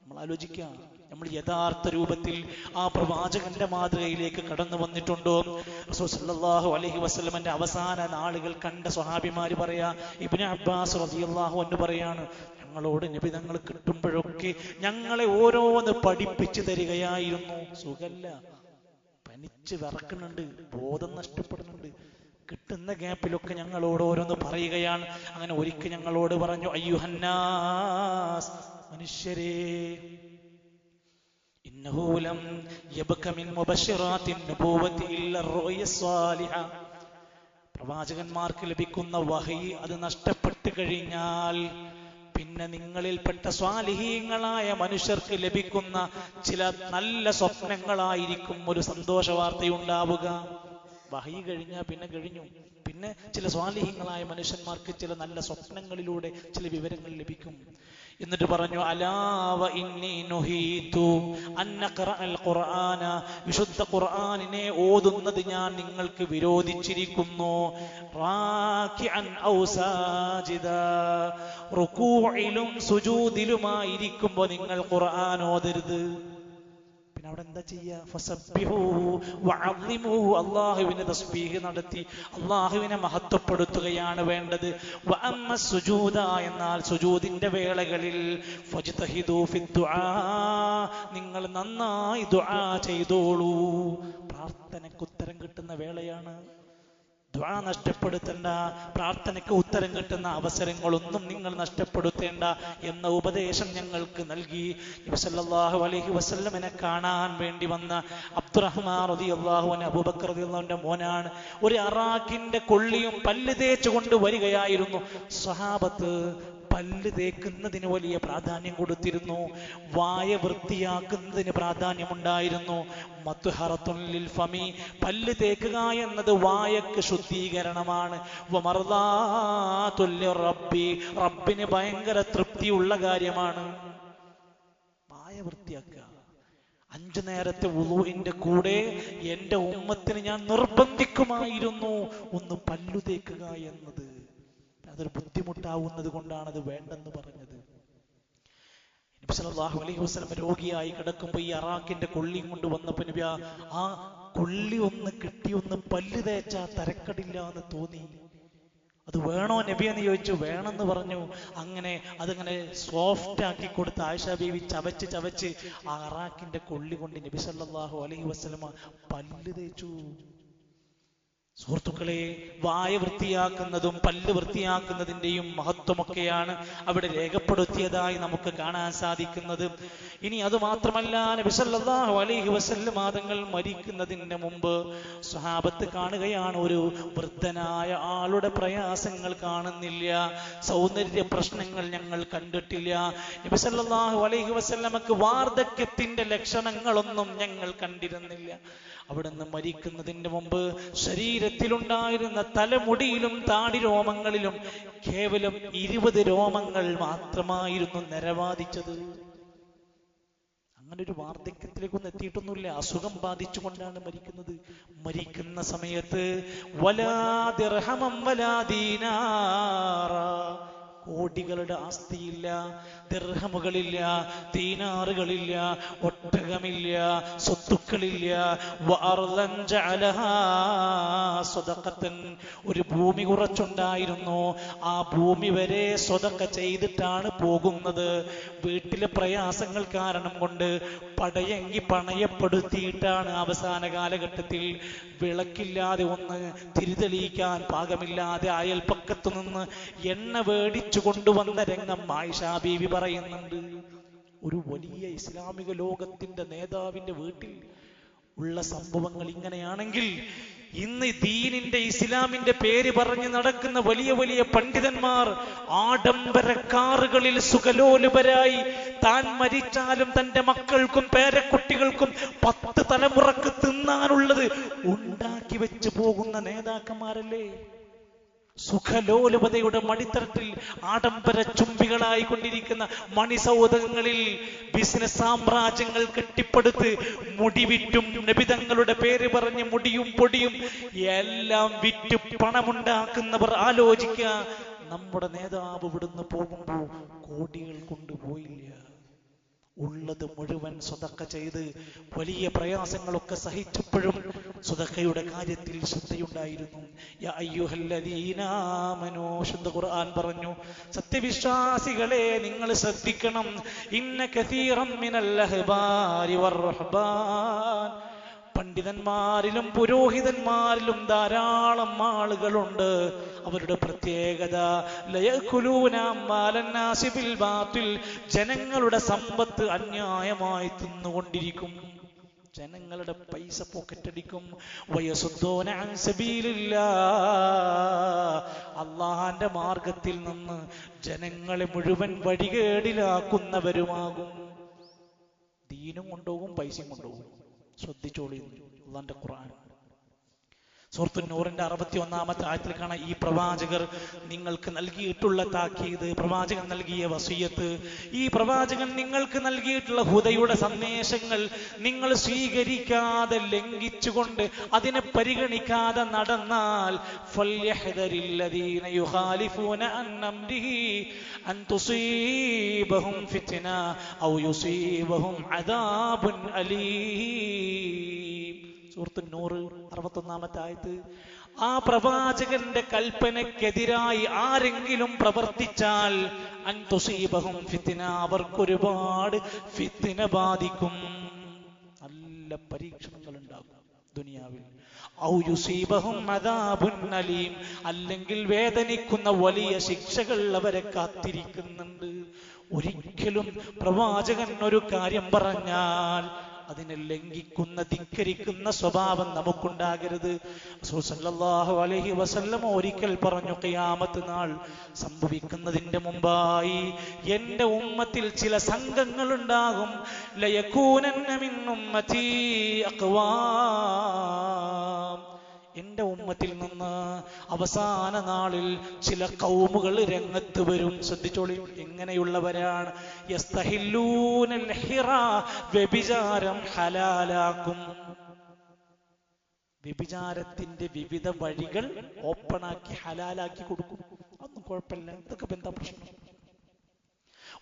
നമ്മൾ ആലോചിക്കാം, നമ്മൾ യഥാർത്ഥ രൂപത്തിൽ ആ പ്രവാചകന്റെ മാതൃകയിലേക്ക് കടന്നു വന്നിട്ടുണ്ടോ? റസൂൽ സല്ലല്ലാഹു അലൈഹി വസല്ലമന്റെ അവസാന നാളുകൾ കണ്ട സ്വഹാബിമാര് പറയാ, ഇബ്നു അബ്ബാസ് റളിയല്ലാഹു അൻഹു പറയാണ്, ഞങ്ങളോട് നബി തങ്ങൾ കിട്ടുമ്പോഴൊക്കെ ഞങ്ങളെ ഓരോന്ന് പഠിപ്പിച്ചു തരികയായിരുന്നു. സുഖല്ല, പനിച്ച് വിറക്കുന്നുണ്ട്, ബോധം നഷ്ടപ്പെടുന്നുണ്ട്, കിട്ടുന്ന ഗ്യാപ്പിലൊക്കെ ഞങ്ങളോട് ഓരോന്ന് പറയുകയാണ്. അങ്ങനെ ഒരിക്കൽ ഞങ്ങളോട് പറഞ്ഞു, അയ്യുഹന്നാസ്, മനുഷ്യരേ, ഇന്നഹു ലം യബ്ക മിൻ മുബശ്ശിറാത്തിൻ നബുവത്തി ഇല്ല അർറുയ സ്വാലിഹ. പ്രവാചകന്മാർക്ക് ലഭിക്കുന്ന വഹി അത് നഷ്ടപ്പെട്ടു കഴിഞ്ഞാൽ പിന്നെ നിങ്ങളിൽപ്പെട്ട സ്വാലിഹീങ്ങളായ മനുഷ്യർക്ക് ലഭിക്കുന്ന ചില നല്ല സ്വപ്നങ്ങളായിരിക്കും ഒരു സന്തോഷ വാർത്തയുണ്ടാവുക. വഹി കഴിഞ്ഞാൽ പിന്നെ കഴിഞ്ഞു. പിന്നെ ചില സ്വാലിഹീങ്ങളായ മനുഷ്യന്മാർക്ക് ചില നല്ല സ്വപ്നങ്ങളിലൂടെ ചില വിവരങ്ങൾ ലഭിക്കും. എന്നിട്ട് പറഞ്ഞു, അലാ വ ഇന്നി നുഹീതു അൻ നഖറഅൽ ഖുർആന, വിശുദ്ധ ഖുർആനിനെ ഓതുന്നത് ഞാൻ നിങ്ങൾക്ക് വിരോധിച്ചിരിക്കുന്നു. റാകിഅൻ ഔ സാജിദാ, റുകൂഇലും സുജൂദിലുമായിരിക്കുമ്പോൾ നിങ്ങൾ ഖുർആൻ ഓതരുത്. പിന്നെ അവിടെ എന്താ ചെയ്യാ? ഫസബ്ബിഹൂ വഅള്ളിമൂഹു, അല്ലാഹുവിനെ തസ്ബീഹ് നടത്തി അല്ലാഹുവിനെ മഹത്വപ്പെടുത്തുകയാണ് വേണ്ടത്. വഅമ്മ സുജൂദ, എന്നാൽ സുജൂദിന്റെ വേളകളിൽ ഫജ്തഹിദൂ ഫിദ്ദുആ, നിങ്ങൾ നന്നായി ദുആ ചെയ്തോളൂ. പ്രാർത്ഥനയ്ക്ക് ഉത്തരം കിട്ടുന്ന വേളയാണ്. ദുആ നഷ്ടപ്പെടുത്തേണ്ട, പ്രാർത്ഥനയ്ക്ക് ഉത്തരം കിട്ടുന്ന അവസരങ്ങളൊന്നും നിങ്ങൾ നഷ്ടപ്പെടുത്തേണ്ട എന്ന ഉപദേശം ഞങ്ങൾക്ക് നൽകി. നബി സല്ലല്ലാഹു അലൈഹി വസല്ലമനെ കാണാൻ വേണ്ടി വന്ന അബ്ദുറഹ്മാൻ റളിയല്ലാഹു അൻഹു, അബൂബക്കർ റളിയല്ലാഹു അൻഹുവിന്റെ മോനാണ്, ഒരു അറാഖിന്റെ കൊള്ളിയും പല്ല് തേച്ചുകൊണ്ട് വരികയായിരുന്നു. സ്വഹാബത്ത് പല്ല് തേക്കുന്നതിന് വലിയ പ്രാധാന്യം കൊടുത്തിരുന്നു, വായ വൃത്തിയാക്കുന്നതിന് പ്രാധാന്യമുണ്ടായിരുന്നു. മത്ഹറത്തുൻ ലിൽ ഫമി, പല്ല് തേക്കുക എന്നത് വായക്ക് ശുദ്ധീകരണമാണ്. വമർദാതുൽ ലിറബ്ബി, റബ്ബിന് ഭയങ്കര തൃപ്തിയുള്ള കാര്യമാണ് വായ വൃത്തിയാക്കുക. 5 നേരത്തെ വുളൂഇന്റെ കൂടെ എന്റെ ഉമ്മത്തിന് ഞാൻ നിർബന്ധിക്കുമായിരുന്നു ഒന്ന് പല്ലു തേക്കുക എന്നത്. അതൊരു ബുദ്ധിമുട്ടാവുന്നത് കൊണ്ടാണ് അത് വേണ്ടെന്ന് പറഞ്ഞത്. നബി സല്ലല്ലാഹു അലൈഹി വസല്ലം രോഗിയായി കിടക്കുമ്പോൾ ഈ അറാഖിന്റെ കൊള്ളി കൊണ്ട് വന്നപ്പോൾ നബി ആ കൊള്ളി ഒന്ന് കിട്ടി ഒന്ന് പല്ല് തേച്ചാ തരക്കടില്ല എന്ന് തോന്നി. അത് വേണോ നബി എന്ന് ചോദിച്ചു. വേണമെന്ന് പറഞ്ഞു. അങ്ങനെ അതങ്ങനെ സോഫ്റ്റ് ആക്കി കൊടുത്ത് ആയിഷ ബീവി ചവച്ച് ചവച്ച് ആ അറാഖിന്റെ കൊള്ളി കൊണ്ട് നബി സല്ലല്ലാഹു അലൈഹി വസല്ലം പല്ല് തേച്ചു. സുഹൃത്തുക്കളെ, വായ വൃത്തിയാക്കുന്നതും പല്ല് വൃത്തിയാക്കുന്നതിന്റെയും മഹത്വമൊക്കെയാണ് അവിടെ രേഖപ്പെടുത്തിയതായി നമുക്ക് കാണാൻ സാധിക്കുന്നത്. ഇനി അത് മാത്രമല്ല, നബി സല്ലല്ലാഹു അലൈഹി വസല്ലം തങ്ങൾ മരിക്കുന്നതിന് മുമ്പ് സ്വഹാബത്ത് കാണുകയാണ്, ഒരു വൃദ്ധനായ ആളുടെ പ്രയാസങ്ങൾ കാണുന്നില്ല, സൗന്ദര്യ പ്രശ്നങ്ങൾ ഞങ്ങൾ കണ്ടിട്ടില്ല. നബി സല്ലല്ലാഹു അലൈഹി വസല്ലമക്ക് വാർദ്ധക്യത്തിന്റെ ലക്ഷണങ്ങളൊന്നും ഞങ്ങൾ കണ്ടിരുന്നില്ല. അവിടുന്ന് മരിക്കുന്നതിന് മുമ്പ് ശരീരത്തിലുണ്ടായിരുന്ന തലമുടിയിലും താടി രോമങ്ങളിലും കേവലം 20 രോമങ്ങൾ മാത്രമായിരുന്നു നിരവാദിച്ചത്. അങ്ങനെ ഒരു വാർദ്ധക്യത്തിലേക്കൊന്നും എത്തിയിട്ടൊന്നുമില്ല. അസുഖം ബാധിച്ചുകൊണ്ടാണ് മരിക്കുന്നത്. മരിക്കുന്ന സമയത്ത് വലാ ദിർഹമം വലാ ദീനാറ, കോടികളുടെ ആസ്തിയില്ല, ദിർഹമുകളില്ല, ദീനാറുകളില്ല, ഒട്ടകമില്ല, സ്വത്തുക്കളില്ല. വഅർളൻ ജഅലഹാ സ്വദഖത്തൻ, ഒരു ഭൂമി കുറച്ചുണ്ടായിരുന്നു. ആ ഭൂമി വരെ സ്വദഖ ചെയ്തിട്ടാണ് പോകുന്നത്. വീട്ടിലെ പ്രയാസങ്ങൾ കാരണം കൊണ്ട് പടയങ്കി പണയപ്പെടുത്തിയിട്ടാണ് അവസാന കാലഘട്ടത്തിൽ വിളക്കില്ലാതെ ഒന്ന് തിരിതെളിയിക്കാൻ പാകമില്ലാതെ അയൽപ്പക്കത്തു നിന്ന് എണ്ണ വേടിച്ചു കൊണ്ടുവന്ന രംഗം ആയിഷ ബീവി പറയുന്നുണ്ട്. ഒരു വലിയ ഇസ്ലാമിക ലോകത്തിന്റെ നേതാവിന്റെ വീട്ടിൽ ഉള്ള സംഭവങ്ങൾ ഇങ്ങനെയാണെങ്കിൽ ഇന്ന് ദീനിന്റെ ഇസ്ലാമിന്റെ പേര് പറഞ്ഞ് നടക്കുന്ന വലിയ വലിയ പണ്ഡിതന്മാർ ആഡംബര കാറുകളിൽ സുഖലോലുപരായി താൻ മരിച്ചാലും തന്റെ മക്കൾക്കും പേരക്കുട്ടികൾക്കും 10 തലമുറക്ക് തിന്നാനുള്ളത് ഉണ്ടാക്കി വെച്ച് പോകുന്ന നേതാക്കന്മാരല്ലേ? സുഖലോലുപതയുടെ മടിത്തരത്തിൽ ആഡംബര ചുംബികളായി കൊണ്ടിരിക്കുന്ന മണിസൗധങ്ങളിൽ ബിസിനസ് സാമ്രാജ്യങ്ങൾ കെട്ടിപ്പടുത്ത് മുടി വിറ്റും നബിതങ്ങളുടെ പേര് പറഞ്ഞ് മുടിയും പൊടിയും എല്ലാം വിറ്റ് പണമുണ്ടാക്കുന്നവർ ആലോചിക്കുക, നമ്മുടെ നേതാവ് ഇവിടുന്ന് പോകുമ്പോൾ കോടികൾ കൊണ്ടുപോയില്ല. ഉള്ളത് മുഴുവൻ സ്വതക്ക ചെയ്ത് വലിയ പ്രയാസങ്ങളൊക്കെ സഹിച്ചപ്പോഴും സ്വതക്കയുടെ കാര്യത്തിൽ ശ്രദ്ധയുണ്ടായിരുന്നു. യാ അയ്യുഹല്ലദീന ആമനൂ, ശുദ്ധ ഖുർആൻ പറഞ്ഞു, സത്യവിശ്വാസികളെ നിങ്ങൾ ശ്രദ്ധിക്കണം. ഇന്ന കസീറൻ മിനൽ അഹ്ബാരി വർ-റുഹ്ബാൻ, പണ്ഡിതന്മാരിലും പുരോഹിതന്മാരിലും ധാരാളം ആളുകളുണ്ട്. അവരുടെ പ്രത്യേകത ലയകുലൂന അംവാലന്നാസി ബിൽ ബാത്തിൽ, ജനങ്ങളുടെ സമ്പത്ത് അന്യായമായി തിന്നുകൊണ്ടിരിക്കും, ജനങ്ങളുടെ പൈസ പോക്കറ്റടിക്കും. വയസുദ്ദൂന അൻ സബീലില്ലാഹ്, അല്ലാഹുവിന്റെ മാർഗത്തിൽ നിന്ന് ജനങ്ങളെ മുഴുവൻ വഴികേടിലാക്കുന്നവരുമാകും. ദീനും കൊണ്ടുപോകും, പൈസയും കൊണ്ടുപോകും. ശ്രദ്ധിച്ചോളി, അല്ലാഹുവിന്റെ ഖുർആൻ സൂറത്തുൻ നൂറിന്റെ 61-ാമത്തെ ആയത്തിൽ കാണാം ഈ പ്രവാചകർ നിങ്ങൾക്ക് നൽകിയിട്ടുള്ള താക്കീത്, പ്രവാചകൻ നൽകിയ വസിയത്ത്, ഈ പ്രവാചകൻ നിങ്ങൾക്ക് നൽകിയിട്ടുള്ള ഹുദയുടെ സന്ദേശങ്ങൾ നിങ്ങൾ സ്വീകരിക്കാതെ ലംഘിച്ചുകൊണ്ട് അതിനെ പരിഗണിക്കാതെ നടന്നാൽ ഫൽയഹ്ദരില്ലദീന യുഖാലിഫൂന അൻ അംരിഹി അൻ തുസീബഹും ഫിത്ന ഔ യുസീബഹും അദാബുൻ അലീം. സൂറത്തുൻ നൂർ 61-ാമത്തെ ആയത്ത്. ആ പ്രവാചകന്റെ കൽപ്പനക്കെതിരായി ആരെങ്കിലും പ്രവർത്തിച്ചാൽ അൻ തുസീബഹും ഫിത്ന, അവർക്കൊരുപാട് ഫിത്ന ബാധിക്കും, നല്ല പരീക്ഷണങ്ങൾ ഉണ്ടാകും ദുനിയാവിൽ. ഔ യുസീബഹും അദാബുൻ അലീം, അല്ലെങ്കിൽ വേദനിക്കുന്ന വലിയ ശിക്ഷകൾ അവരെ കാത്തിരിക്കുന്നുണ്ട്. ഒരിക്കലും പ്രവാചകൻ ഒരു കാര്യം പറഞ്ഞാൽ അതിനെ ലംഘിക്കുന്ന, ധിക്കരിക്കുന്ന സ്വഭാവം നമുക്കുണ്ടാകരുത്. റസൂൽ സല്ലല്ലാഹു അലൈഹി വസല്ലം ഒരിക്കൽ പറഞ്ഞു, ഖിയാമത്ത് നാൾ സംഭവിക്കുന്നതിന്റെ മുമ്പായി എന്റെ ഉമ്മത്തിൽ ചില സംഘങ്ങൾ ഉണ്ടാകും. ലയകൂനന്ന മിൻ ഉമ്മതി അഖ്വാം, എന്റെ ഉമ്മത്തിൽ നിന്ന് അവസാന നാളിൽ ചില ഖൗമുകൾ രംഗത്ത് വരും. ശ്രദ്ധിച്ചോളി, എങ്ങനെയുള്ളവരാണ്? യസ്തഹില്ലൂനൽ ഹിറാ, വ്യഭിചാരം ഹലാലാക്കും. വ്യഭിചാരത്തിന്റെ വിവിധ വഴികൾ ഓപ്പണാക്കി ഹലാലാക്കി കൊടുക്കും. അതൊന്നും കുഴപ്പമില്ല, ഇതൊക്കെ എന്താ പ്രശ്നം?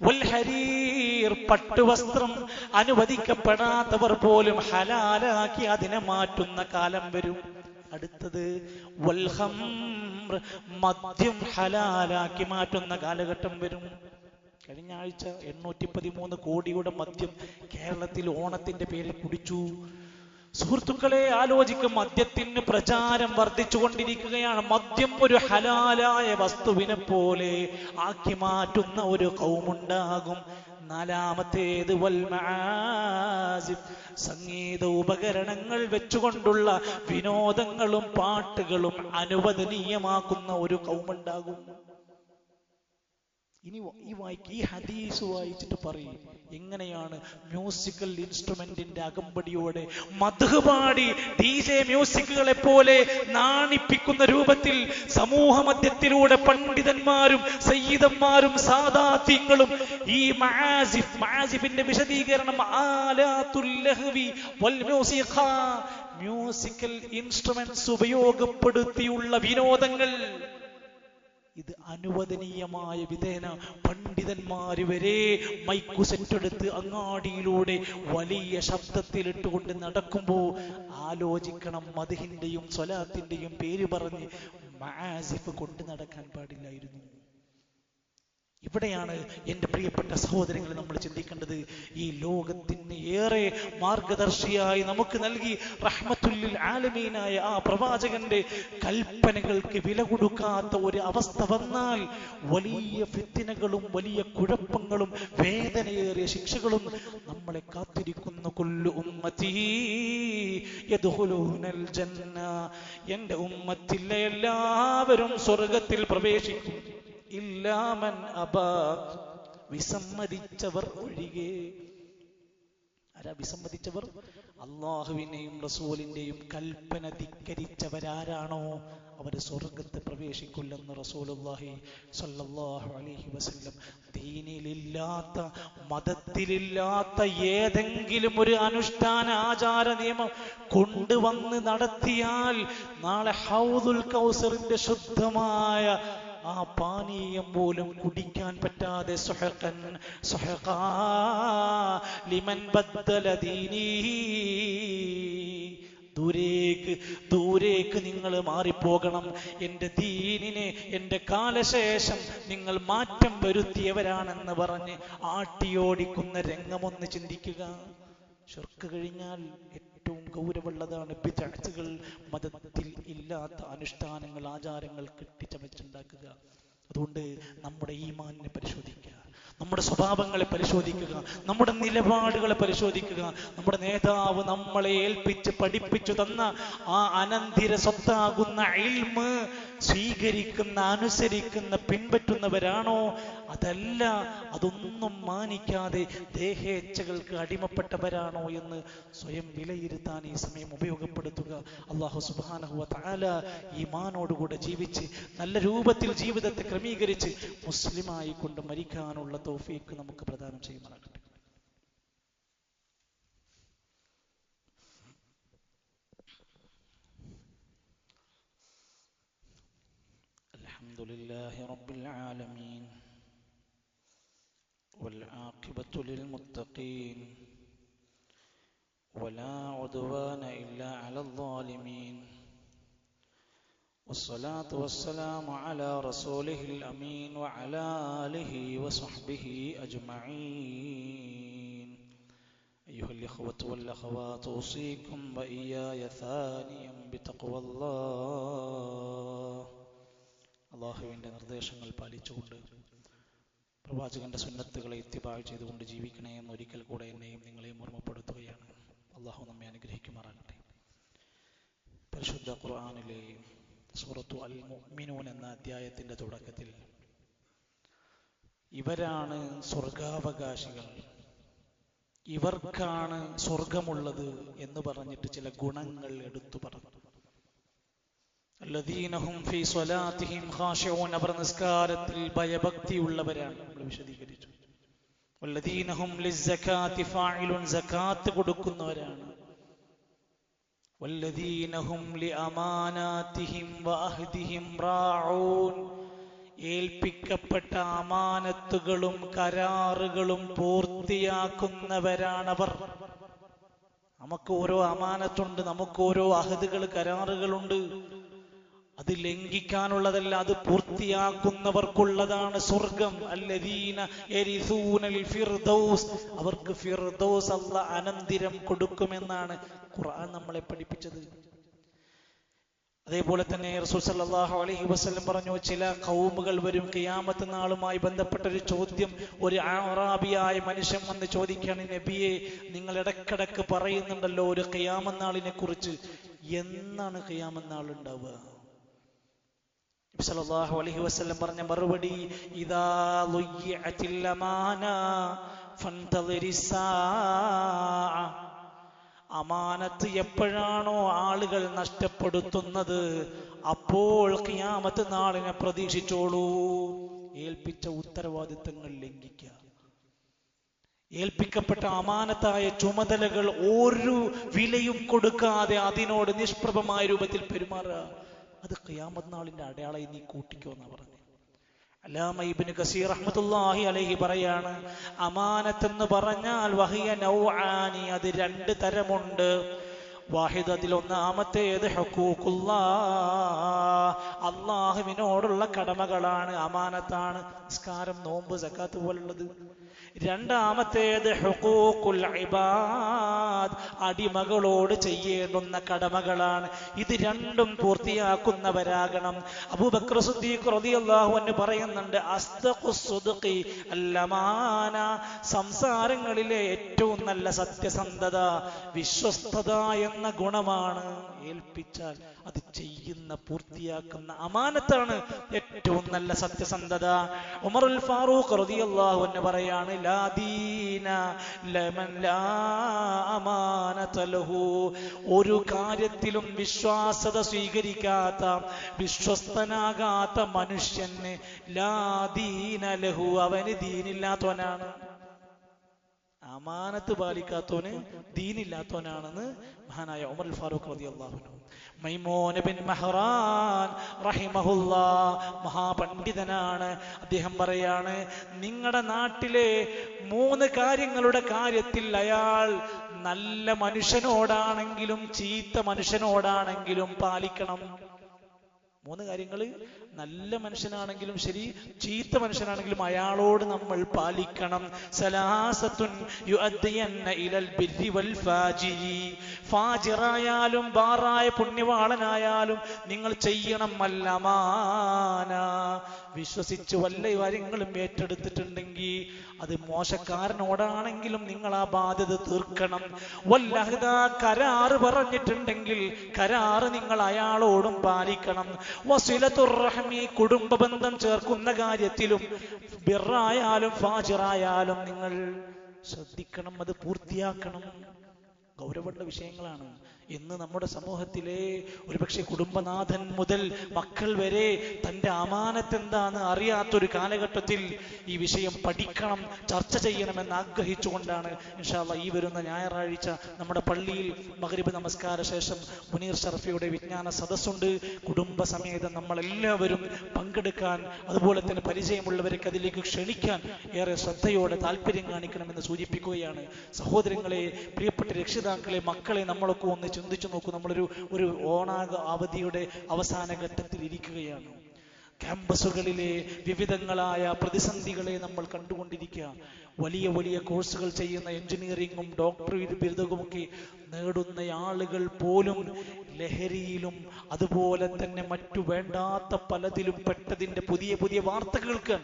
വൽഹരീർ, പട്ടുവസ്ത്രം അനുവദിക്കപ്പെടാത്തവർ പോലും ഹലാലാക്കി അതിനെ മാറ്റുന്ന കാലം വരും. അടുത്തത് വൽഖംർ, മദ്യം ഹലാലാക്കി മാറ്റുന്ന കാലഘട്ടം വരും. കഴിഞ്ഞ ആഴ്ച 813 കോടിയുടെ മദ്യം കേരളത്തിൽ ഓണത്തിന്റെ പേരിൽ കുടിച്ചു. സുഹൃത്തുക്കളെ ആലോചിക്കും, മദ്യത്തിന് പ്രചാരം വർദ്ധിച്ചുകൊണ്ടിരിക്കുകയാണ്. മദ്യം ഒരു ഹലാലായ വസ്തുവിനെ പോലെ ആക്കി മാറ്റുന്ന ഒരു ഖൗമുണ്ടാകും. നാലാമത്തേത് വൽ മആസിഫ്, സംഗീത ഉപകരണങ്ങൾ വെച്ചുകൊണ്ടുള്ള വിനോദങ്ങളും പാട്ടുകളും അനുവദനീയമാക്കുന്ന ഒരു ഖൗമുണ്ടാകും. ഇനി ഈ ഹദീസ് വായിച്ചിട്ട് പറയും, എങ്ങനെയാണ് മ്യൂസിക്കൽ ഇൻസ്ട്രുമെന്റിന്റെ അകമ്പടിയോടെ മദ്ഹ് പാടി DJ മ്യൂസിക്കുകളെ പോലെ നാണിപ്പിക്കുന്ന രൂപത്തിൽ സമൂഹ മധ്യത്തിലൂടെ പണ്ഡിതന്മാരും സയ്യിദന്മാരും സാദാത്യങ്ങളും ഈ മആസിഫിന്റെ വിശദീകരണം ആലാത്തുൽ ലഹ്വി വൽ മ്യൂസിഖ, മ്യൂസിക്കൽ ഇൻസ്ട്രുമെന്റ്സ് ഉപയോഗപ്പെടുത്തിയുള്ള വിനോദങ്ങൾ, ഇത് അനുവദനീയമായ വിധേന പണ്ഡിതന്മാര് വരെ മൈക്കു സെറ്റെടുത്ത് അങ്ങാടിയിലൂടെ വലിയ ശബ്ദത്തിലിട്ടുകൊണ്ട് നടക്കുമ്പോൾ ആലോചിക്കണം, മദ്ഹിന്റെയും സ്വലാത്തിന്റെയും പേര് പറഞ്ഞ് മആസിഫ് കൊണ്ട് നടക്കാൻ പാടില്ലായിരുന്നു. ഇവിടെയാണ് എൻ്റെ പ്രിയപ്പെട്ട സഹോദരങ്ങളെ നമ്മൾ ചിന്തിക്കേണ്ടത്. ഈ ലോകത്തിന് ഏറെ മാർഗദർശിയായി നമുക്ക് നൽകി റഹ്മത്തുല്ലിൽ ആലമീനായ ആ പ്രവാചകന്റെ കൽപ്പനകൾക്ക് വില കൊടുക്കാത്ത ഒരു അവസ്ഥ വന്നാൽ വലിയ ഫിത്നകളും വലിയ കുഴപ്പങ്ങളും വേദനയേറിയ ശിക്ഷകളും നമ്മളെ കാത്തിരിക്കുന്നു. കുല്ലു ഉമ്മത്തി യദ്ഖുലൂനൽ ജന്ന, എൻ്റെ ഉമ്മത്തിലെ എല്ലാവരും സ്വർഗത്തിൽ പ്രവേശിക്കും. ഇല്ലാമൻ അബാ, വിസമ്മതിച്ചവർ ഒഴികെ. ആരാ വിസമ്മതിച്ചവർ? അള്ളാഹുവിനെയും റസൂലിന്റെയും കൽപ്പന ധിക്കരിച്ചവരാരാണോ അവര് സ്വർഗത്ത് പ്രവേശിക്കില്ലെന്ന് റസൂലുള്ളാഹി സ്വല്ലല്ലാഹു അലൈഹി വസല്ലം. ദീനിലില്ലാത്ത, മതത്തിലില്ലാത്ത ഏതെങ്കിലും ഒരു അനുഷ്ഠാന ആചാര നിയമം കൊണ്ടുവന്ന് നടത്തിയാൽ നാളെ ഹൗദുൽ കൗസറിന്റെ ശുദ്ധമായ ആ പാനീയം പോലും കുടിക്കാൻ പറ്റാതെ സുഹഖൻ സുഹഖാ ലിമൻ ബദ്ദല ദീനിഹി, ദൂരേക്ക് നിങ്ങൾ മാറിപ്പോകണം. എൻ്റെ ദീനിനെ, എൻ്റെ കാലശേഷം നിങ്ങൾ മാറ്റം വരുത്തിയവരാണെന്ന് പറഞ്ഞ് ആട്ടിയോടിക്കുന്ന രംഗമൊന്ന് ചിന്തിക്കുക. ശിർക്ക് കഴിഞ്ഞാൽ ഏറ്റവും ഗൗരവമുള്ളതാണ് ബിദ്അത്തുകൾ, മതത്തിൽ ഇല്ലാത്ത അനുഷ്ഠാനങ്ങൾ, ആചാരങ്ങൾ കെട്ടിച്ചമച്ചുണ്ടാക്കുക. അതുകൊണ്ട് നമ്മുടെ ഈമാനിനെ പരിശോധിക്കുക, നമ്മുടെ സ്വഭാവങ്ങളെ പരിശോധിക്കുക, നമ്മുടെ നിലപാടുകളെ പരിശോധിക്കുക. നമ്മുടെ നേതാവ് നമ്മളെ ഏൽപ്പിച്ച് പഠിപ്പിച്ചു തന്ന ആ അനന്തിര സ്വത്താകുന്ന ഇൽമ് സ്വീകരിക്കുന്ന, അനുസരിക്കുന്ന, പിൻപറ്റുന്നവരാണോ? അതല്ല, അതൊന്നും മാനിക്കാതെ ദേഹേച്ഛകൾക്ക് അടിമപ്പെട്ടവരാണോ എന്ന് സ്വയം വിലയിരുത്താൻ ഈ സമയം ഉപയോഗപ്പെടുത്തുക. അല്ലാഹു സുബ്ഹാനഹു വ തആല ഈമാനോടുകൂടെ ജീവിച്ച് നല്ല രൂപത്തിൽ ജീവിതത്തെ ക്രമീകരിച്ച് മുസ്ലിമായി കൊണ്ട് മരിക്കാനുള്ള തൗഫീഖ് നമുക്ക് പ്രദാനം ചെയ്യുമാറാകട്ടെ. അൽഹംദുലില്ലാഹി റബ്ബിൽ ആലമീൻ വൽ ആഖിബത്തു ലിൽ മുത്തഖീൻ വലാ ഉദ്വാന ഇല്ലാ അലൽ ളാലിമീൻ والصلاة والسلام على رسوله الأمين وعلى آله وصحبه أجمعين. أيها الإخوة والأخوات، أوصيكم وإياي ثانيا بتقوى الله. അല്ലാഹുവിൻ്റെ നിർദ്ദേശങ്ങൾ പാലിച്ചുകൊണ്ട് പ്രവാചകന്റെ സുന്നത്തുകളെ ഇത്തിബാഅ് ചെയ്തുകൊണ്ട് ജീവിക്കണേ എന്ന് ഒരിക്കൽ കൂടെ എന്നെയും നിങ്ങളെയും ഓർമ്മപ്പെടുത്തുകയാണ്. അല്ലാഹു നമ്മെ അനുഗ്രഹിക്കുമാറാകട്ടെ. പരിശുദ്ധ ഖുർആനിലെ സൂറത്തു അൽ മുഅ്മിനൂൻ എന്ന അധ്യായത്തിന്റെ തുടക്കത്തിൽ ഇവരാണ് സ്വർഗാവകാശികൾ, ഇവർക്കാണ് സ്വർഗമുള്ളത് എന്ന് പറഞ്ഞിട്ട് ചില ഗുണങ്ങൾ എടുത്തു പറഞ്ഞു. അല്ലദീനഹും ഫീ സ്വലാത്തിഹിം ഖാശിഊൻ, അവർ നിസ്കാരത്തിൽ ഭയഭക്തിയുള്ളവരാണ്, നമ്മൾ വിശദീകരിച്ചു. വല്ലദീനഹും ലിസ്സകാത്തി ഫാഇലുൻ, സകാത്ത് കൊടുക്കുന്നവരാണ്. വല്ലദീനഹും ലിഅമാനാതിഹിം വഅഹ്ദിഹിം റാഊൻ, ഏൽപ്പിക്കപ്പെട്ട അമാനത്തുകളും കരാറുകളും പൂർത്തിയാക്കുന്നവരാണവർ. നമുക്ക് ഓരോ അമാനത്തുണ്ട്, നമുക്ക് ഓരോ അഹദുകൾ, കരാറുകളുണ്ട്. അത് ലംഘിക്കാനുള്ളതല്ല, അത് പൂർത്തിയാക്കുന്നവർക്കുള്ളതാണ് സ്വർഗം. അല്ലദീന യരിസൂനൽ ഫിർദൗസ്, അവർക്ക് ഫിർദൗസ് അല്ലാഹ് അനന്തരം കൊടുക്കുമെന്നാണ് ഖുർആൻ നമ്മളെ പഠിപ്പിച്ചത്. അതേപോലെ തന്നെ റസൂൽ സല്ലല്ലാഹു അലൈഹി വസല്ലം പറഞ്ഞു, ചില ഖൗമുകൾ വരും, ഖിയാമത്ത് നാളുമായി ബന്ധപ്പെട്ട ഒരു ചോദ്യം ഒരു അറാബിയായ മനുഷ്യൻ വന്ന് ചോദിക്കുകയാണ്, നബിയെ, നിങ്ങൾ ഇടക്കിടക്ക് പറയുന്നുണ്ടല്ലോ ഒരു ഖിയാമത്ത് നാളിനെ കുറിച്ച്, എന്നാണ് ഖിയാമത്ത് നാൾ ഉണ്ടാവുക? നബി സല്ലല്ലാഹു അലൈഹി വസല്ലം പറഞ്ഞ മറുപടി, ഇദാ ളുയ്യഅത്തിൽ അമാന ഫന്തളിരിസ്സാഅ, അമാനത്ത് എപ്പോഴാണോ ആളുകൾ നഷ്ടപ്പെടുത്തുന്നത് അപ്പോൾ ഖിയാമത്ത് നാളിനെ പ്രതീക്ഷിച്ചോളൂ. ഏൽപ്പിച്ച ഉത്തരവാദിത്തങ്ങൾ ലംഘിക്കുക, ഏൽപ്പിക്കപ്പെട്ട അമാനത്തായ ചുമതലകൾ ഒരു വിലയും കൊടുക്കാതെ അതിനോട് നിഷ്പ്രഭമായ രൂപത്തിൽ പെരുമാറുക, അത് ഖിയാമത്ത് നാളിന്റെ അടയാളം നീ കൂട്ടിക്കോ എന്നാ പറഞ്ഞു. അല്ലാമ ഇബ്നു കസീർ റഹ്മത്തുള്ളാഹി അലൈഹി പറയാണ്, അമാനത്ത് എന്ന് പറഞ്ഞാൽ വഹിയ നൗആനി, അത് രണ്ട് തരമുണ്ട്. വാഹിദ്, അതിൽ ഒന്നാമത്തേത് ഹുഖൂഖുല്ലാഹ്, അല്ലാഹുവിനോടുള്ള കടമകളാണ്, അമാനത്താണ്, നിസ്കാരം, നോമ്പ്, സകാത്ത് പോലുള്ളത്. രണ്ടാമത്തേത് ഹുഖൂഖുൽ ഇബാദ്, അടിമകളോട് ചെയ്യേണ്ടുന്ന കടമകളാണ്. ഇത് രണ്ടും പൂർത്തിയാക്കുന്നവരാകണം. അബൂബക്കർ സിദ്ദീഖ് റളിയല്ലാഹു അൻഹു പറയുന്നുണ്ട്, അസ്ദഖുസ് സുദ്ഖി അൽ-അമാന, സംസാരങ്ങളിലെ ഏറ്റവും നല്ല സത്യസന്ധത വിശ്വസ്തത എന്ന ഗുണമാണ്. ഏൽപ്പിച്ചാൽ അത് ചെയ്യുന്ന, പൂർത്തിയാക്കുന്ന അമാനത്താണ് ഏറ്റവും നല്ല സത്യസന്ധത. ഉമറുൽ ഫാറൂഖ് റളിയല്ലാഹു അൻഹു പറയാണ്, ലാ ദീന ലമൻ ലാ അമാനത ലഹു, ഒരു കാര്യത്തിലും വിശ്വാസത സ്വീകരിക്കാത്ത, വിശ്വസ്തനാകാത്ത മനുഷ്യന് ലാ ദീന ലഹു, അവന് ദീനില്ലാത്തവനാണ്. അമാനത്ത് പാലിക്കാത്തവന് ദീനില്ലാത്തവനാണെന്ന് മഹാനായ ഉമർ ഫാറൂഖ് റളിയല്ലാഹു അൻഹു. മൈമൂൻ ബിൻ മഹ്റാൻ റഹിമഹുല്ലാഹ് മഹാപണ്ഡിതനാണ്. അദ്ദേഹം പറയാണ്, നിങ്ങളുടെ നാട്ടിലെ 3 കാര്യങ്ങളുടെ കാര്യത്തിൽ അയാൾ നല്ല മനുഷ്യനോടാണെങ്കിലും ചീത്ത മനുഷ്യനോടാണെങ്കിലും പാലിക്കണം. 3 കാര്യങ്ങൾ നല്ല മനുഷ്യനാണെങ്കിലും ശരി, ചീത്ത മനുഷ്യനാണെങ്കിലും അയാളോട് നമ്മൾ പാലിക്കണം. സലാസത്തുൻ യുഅദ്ദിയന്ന ഇലൽ ബിർരി വൽ ഫാജിരി. ഫാജിറായാലും ബാറായ പുണ്യവാളനായാലും നിങ്ങൾ ചെയ്യണം അല്ലമാന. വിശ്വസിച്ച് വല്ല കാര്യങ്ങളും ഏറ്റെടുത്തിട്ടുണ്ടെങ്കിൽ അത് മോശക്കാരനോടാണെങ്കിലും നിങ്ങൾ ആ ബാധ്യത തീർക്കണം. വല്ലഹദ, കരാറ് പറഞ്ഞിട്ടുണ്ടെങ്കിൽ കരാറ് നിങ്ങൾ അയാളോടും പാലിക്കണം. വസിലത്തുർ റഹ്മി, കുടുംബ ബന്ധം ചേർക്കുന്ന കാര്യത്തിലും ബിറായാലും ഫാജിറായാലും നിങ്ങൾ ശ്രദ്ധിക്കണം, അത് പൂർത്തിയാക്കണം. ഗൗരവമുള്ള വിഷയങ്ങളാണ്. ഇന്ന് നമ്മുടെ സമൂഹത്തിലെ ഒരുപക്ഷെ കുടുംബനാഥൻ മുതൽ മക്കൾ വരെ തൻ്റെ അമാനത്ത് എന്താന്ന് അറിയാത്തൊരു കാലഘട്ടത്തിൽ ഈ വിഷയം പഠിക്കണം, ചർച്ച ചെയ്യണമെന്ന് ആഗ്രഹിച്ചുകൊണ്ടാണ് ഇൻഷാ അല്ലാഹ് ഈ വരുന്ന ഞായറാഴ്ച നമ്മുടെ പള്ളിയിൽ മഗ്രിബ് നമസ്കാര ശേഷം മുനീർ ഷർഫിയുടെ വിജ്ഞാന സദസ്സുണ്ട്. കുടുംബസമേതം നമ്മളെല്ലാവരും പങ്കെടുക്കാൻ, അതുപോലെ തന്നെ പരിചയമുള്ളവർക്ക് അതിലേക്ക് ക്ഷണിക്കാൻ ഏറെ ശ്രദ്ധയോടെ താല്പര്യം കാണിക്കണമെന്ന് സൂചിപ്പിക്കുകയാണ്. സഹോദരങ്ങളെ, പ്രിയപ്പെട്ട രക്ഷിതാക്കളെ, മക്കളെ, നമ്മളൊക്കെ ഒന്ന് ചിന്തിച്ചു നോക്കൂ. നമ്മളൊരു ഓണാഘ അവധിയുടെ അവസാന ഘട്ടത്തിൽ ഇരിക്കുകയാണ്. ക്യാമ്പസുകളിലെ വിവിധങ്ങളായ പ്രതിസന്ധികളെ നമ്മൾ കണ്ടുകൊണ്ടിരിക്കുക. വലിയ വലിയ കോഴ്സുകൾ ചെയ്യുന്ന എഞ്ചിനീയറിംഗും ഡോക്ടറേറ്റ് ബിരുദവുമൊക്കെ നേടുന്ന ആളുകൾ പോലും ലഹരിയിലും അതുപോലെ തന്നെ മറ്റു വേണ്ടാത്ത പലതിലും പെട്ടതിന്റെ പുതിയ പുതിയ വാർത്തകൾക്ക്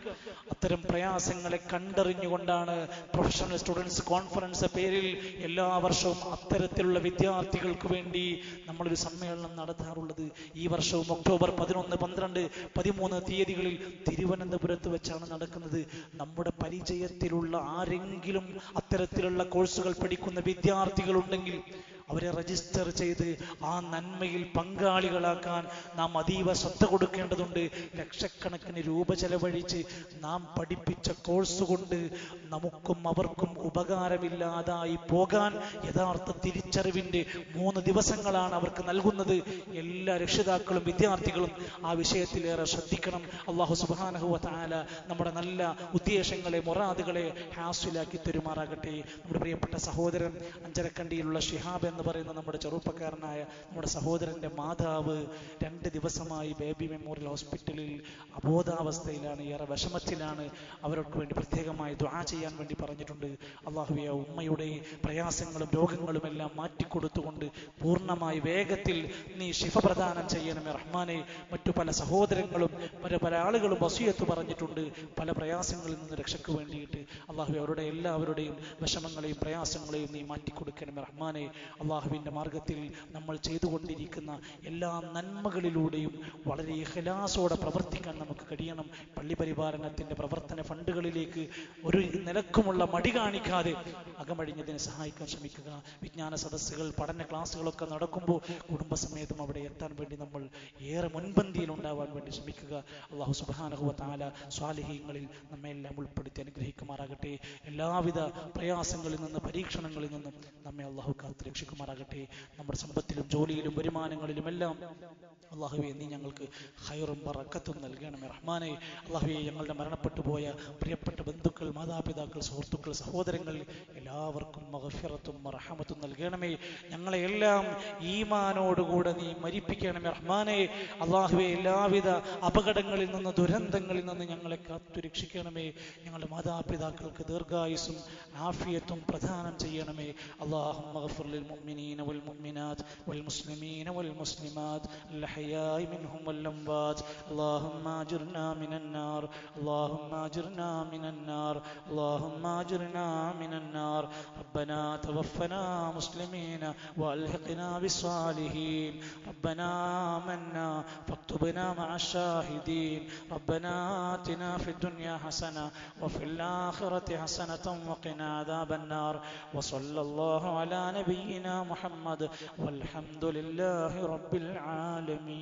അത്തരം പ്രയാസങ്ങളെ കണ്ടറിഞ്ഞുകൊണ്ടാണ് പ്രൊഫഷണൽ സ്റ്റുഡൻസ് കോൺഫറൻസ് പേരിൽ എല്ലാ വർഷവും അത്തരത്തിലുള്ള വിദ്യാർത്ഥികൾക്ക് വേണ്ടി നമ്മളൊരു സമ്മേളനം നടത്താറുള്ളത്. ഈ വർഷവും ഒക്ടോബർ 11, 12, 13 തീയതികളിൽ തിരുവനന്തപുരത്ത് വെച്ചാണ് നടക്കുന്നത്. നമ്മുടെ പരിചയത്തിലുള്ള ആരെങ്കിലും അത്തരത്തിലുള്ള കോഴ്സുകൾ പഠിക്കുന്ന വിദ്യാർത്ഥികളുണ്ടെങ്കിൽ അവരെ രജിസ്റ്റർ ചെയ്ത് ആ നന്മയിൽ പങ്കാളികളാക്കാൻ നാം അതീവ ശ്രദ്ധ കൊടുക്കേണ്ടതുണ്ട്. ലക്ഷക്കണക്കിന് രൂപ ചെലവഴിച്ച് നാം പഠിപ്പിച്ച കോഴ്സ് കൊണ്ട് നമുക്കും അവർക്കും ഉപകാരമില്ലാതായി പോകാൻ യഥാർത്ഥ തിരിച്ചറിവിന്റെ 3 ദിവസങ്ങളാണ് അവർക്ക് നൽകുന്നത്. എല്ലാ രക്ഷിതാക്കളും വിദ്യാർത്ഥികളും ആ വിഷയത്തിലേറെ ശ്രദ്ധിക്കണം. അല്ലാഹു സുബ്ഹാനഹു വ തആല നമ്മുടെ നല്ല ഉദ്ദേശങ്ങളെ, മുറാദുകളെ ഹാസിലാക്കി തരുമാറാകട്ടെ. നമ്മുടെ പ്രിയപ്പെട്ട സഹോദരൻ അഞ്ചരക്കണ്ടിയിലുള്ള ഷിഹാബ് എന്ന് പറയുന്ന നമ്മുടെ ചെറുപ്പക്കാരനായ നമ്മുടെ സഹോദരന്റെ മാതാവ് 2 ദിവസമായി ബേബി മെമ്മോറിയൽ ഹോസ്പിറ്റലിൽ അബോധാവസ്ഥയിലാണ്, ഏറെ വിഷമത്തിലാണ്. അവർക്ക് വേണ്ടി പ്രത്യേകമായി ദുആ ചെയ്യാൻ വേണ്ടി പറഞ്ഞിട്ടുണ്ട്. അല്ലാഹുവേ, ഉമ്മയുടെ പ്രയാസങ്ങളും രോഗങ്ങളും എല്ലാം മാറ്റിക്കൊടുത്തുകൊണ്ട് പൂർണ്ണമായി വേഗത്തിൽ നീ ശിഫ പ്രദാനം ചെയ്യണമേ റഹ്മാനെ. മറ്റു പല സഹോദരങ്ങളും പല ആളുകളും വസിയത്ത് പറഞ്ഞിട്ടുണ്ട് പല പ്രയാസങ്ങളിൽ നിന്ന് രക്ഷയ്ക്ക് വേണ്ടിയിട്ട്. അല്ലാഹുവേ, അവരുടെ എല്ലാവരുടെയും വിഷമങ്ങളെയും പ്രയാസങ്ങളെയും നീ മാറ്റിക്കൊടുക്കണമേ റഹ്മാനെ. അള്ളാഹുവിൻ്റെ മാർഗത്തിൽ നമ്മൾ ചെയ്തുകൊണ്ടിരിക്കുന്ന എല്ലാ നന്മകളിലൂടെയും വളരെ ഇഖ്ലാസോടെ പ്രവർത്തിക്കാൻ നമുക്ക് കഴിയണം. പള്ളി പരിപാലനത്തിൻ്റെ പ്രവർത്തന ഫണ്ടുകളിലേക്ക് ഒരു നിലക്കുമുള്ള മടി കാണിക്കാതെ അകമഴിഞ്ഞതിനെ സഹായിക്കാൻ ശ്രമിക്കുക. വിജ്ഞാന സദസ്സുകൾ, പഠന ക്ലാസ്സുകളൊക്കെ നടക്കുമ്പോൾ കുടുംബസമേതം അവിടെ എത്താൻ വേണ്ടി നമ്മൾ ഏറെ മുൻപന്തിയിൽ ഉണ്ടാവാൻ വേണ്ടി ശ്രമിക്കുക. അല്ലാഹു സുബ്ഹാനഹു വ തആല സ്വാലിഹീങ്ങളിൽ നമ്മെല്ലാം ഉൾപ്പെടുത്തി അനുഗ്രഹിക്കുമാറാകട്ടെ. എല്ലാവിധ പ്രയാസങ്ങളിൽ നിന്ന്, പരീക്ഷണങ്ങളിൽ നിന്നും നമ്മെ അല്ലാഹു കാത്ത് രക്ഷിക്കുമാറാകട്ടെ. നമ്മുടെ സമ്പത്തിലും ജോലിയിലും വരുമാനങ്ങളിലും എല്ലാം അല്ലാഹുവേ, നീ ഞങ്ങൾക്ക് ഖൈറും ബറക്കത്തും നൽകണമേ റഹ്മാനെ. അല്ലാഹുവേ, ഞങ്ങളുടെ മരണപ്പെട്ടു പോയ പ്രിയപ്പെട്ട ബന്ധുക്കൾ, മാതാപിതാക്കൾ, സുഹൃത്തുക്കൾ, സഹോദരങ്ങൾ എല്ലാവർക്കും മഗ്ഫിറത്തും റഹ്മത്തും നൽകണമേ. ഞങ്ങളെ എല്ലാം ഈമാനോടുകൂടെ നീ മരിപ്പിക്കണമേ റഹ്മാനെ. അല്ലാഹുവേ, എല്ലാവിധ അപകടങ്ങളിൽ നിന്ന്, ദുരന്തങ്ങളിൽ നിന്ന് ഞങ്ങളെ കാത്തു രക്ഷിക്കണമേ. ഞങ്ങളുടെ മാതാപിതാക്കൾക്ക് ദീർഘായുസ്സും ആഫിയത്തും പ്രദാനം ചെയ്യണമേ. അല്ലാഹുമ്മ ഗ്ഫിർ ലിൽ മുഅ്മിനീന വൽ മുഅ്മിനാത്ത് വൽ മുസ്ലിമീന വൽ മുസ്ലിമാത്ത് الأحياء منهم والأموات اللهم أجرنا من النار اللهم أجرنا من النار اللهم أجرنا من النار ربنا توفنا مسلمين وألحقنا بالصالحين ربنا آمنا فاكتبنا مع الشاهدين ربنا آتنا في الدنيا حسنة وفي الآخرة حسنة وقنا عذاب النار وصلى الله على نبينا محمد والحمد لله رب العالمين.